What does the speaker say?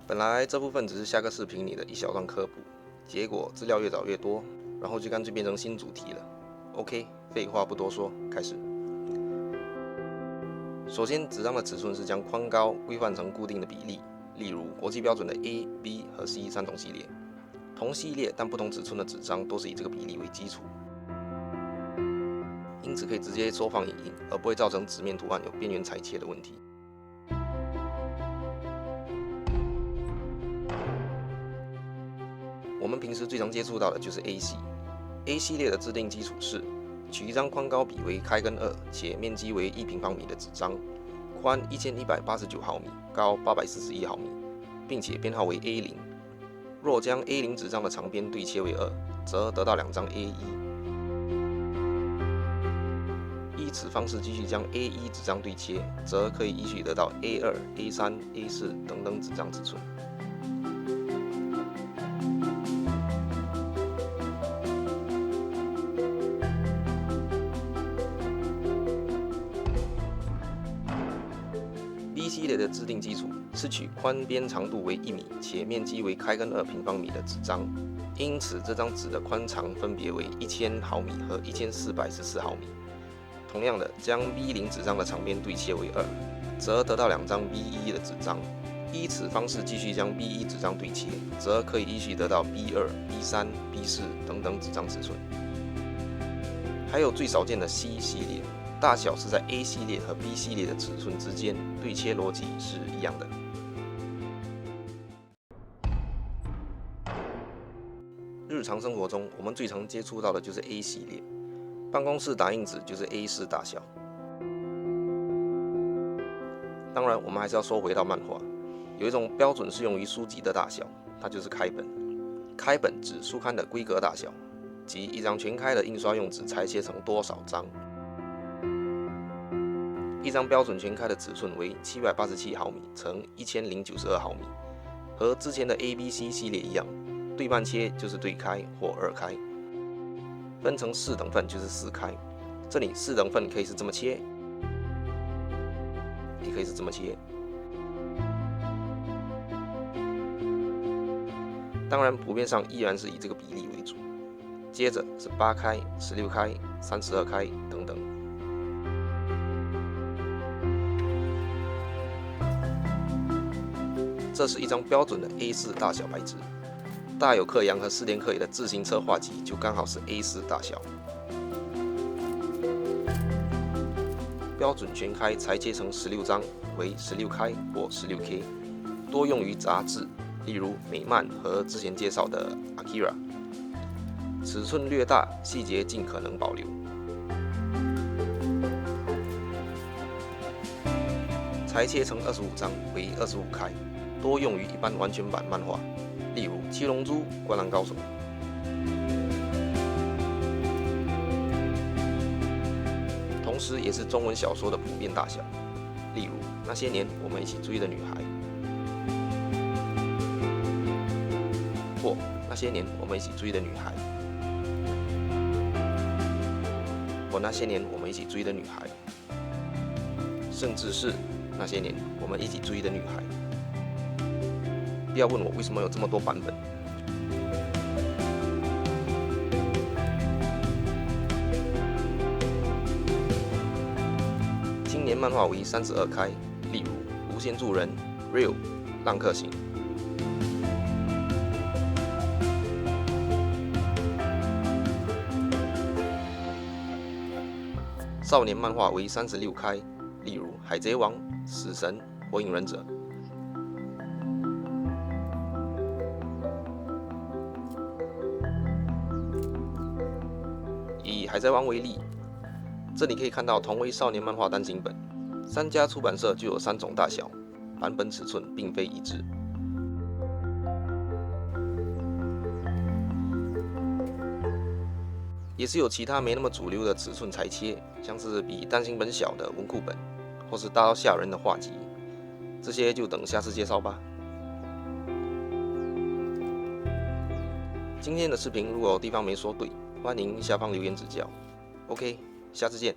本来这部分只是下个视频里的一小段科普，结果资料越找越多，然后就干脆变成新主题了。OK， 废话不多说，开始。首先，纸张的尺寸是将宽高规范成固定的比例，例如国际标准的 A、B 和 C 3种系列。同系列但不同尺寸的纸张都是以这个比例为基础，因此可以直接收放影印，而不会造成纸面图案有边缘裁切的问题。我们平时最常接触到的就是 A 系。A 系列的制定基础是取一张宽高比为开根2且面积为1平方米的纸张，宽1189毫米，高841毫米，并且编号为 A0。若将 A0 纸张的长边对切为2，则得到2张 A1。依此方式继续将 A1 纸张对切，则可以依序得到 A2、A3、A4 等等纸张尺寸。B 系列的制定基础是取宽边长度为1米且面积为开根2平方米的纸张，因此这张纸的宽长分别为1000毫米和1414毫米。同样的，将 B0 纸张的长边对切为2，则得到2张 B1 的纸张。依此方式继续将 B1 纸张对切，则可以依序得到 B2、B3、B4 等等纸张尺寸。还有最少见的 C 系列。大小是在 A 系列和 B 系列的尺寸之间，对切逻辑是一样的。日常生活中，我们最常接触到的就是 A 系列，办公室打印纸就是 A4 大小。当然，我们还是要说回到漫画，有一种标准适用于书籍的大小，它就是开本。开本指书刊的规格大小，即一张全开的印刷用纸裁切成多少张。一张标准全开的尺寸为787毫米乘1092毫米，和之前的 A、B、C 系列一样，对半切就是对开或2开，分成4等份就是4开。这里4等份可以是这么切，也可以是这么切。当然，普遍上依然是以这个比例为主。接着是8开、16开、32开等等。这是一张标准的 A4 大小白纸，大有克洋和4点克野的自行车画集就刚好是 A4 大小。标准全开裁切成16张为16开或16K， 多用于杂志，例如美漫和之前介绍的 Akira。尺寸略大，细节尽可能保留。裁切成25张为25开。多用于一般完全版漫画，例如《七龙珠》《灌篮高手》。同时，也是中文小说的普遍大小，例如《那些年我们一起追的女孩》或《那些年我们一起追的女孩》或《那些年我们一起追的女孩》，甚至是《那些年我们一起追的女孩》。不要问我为什么有这么多版本。今年漫画为32开，例如《无限助人》、《Real》、《浪客行》。少年漫画为36开，例如《海贼王》、《死神》、《火影忍者》。以《海贼王》为例，这里可以看到同为少年漫画单行本，3家出版社就有3种大小，版本尺寸并非一致。也是有其他没那么主流的尺寸裁切，像是比单行本小的文库本，或是大到吓人的画集，这些就等下次介绍吧。今天的视频如果有地方没说对，欢迎下方留言指教。OK， 下次见。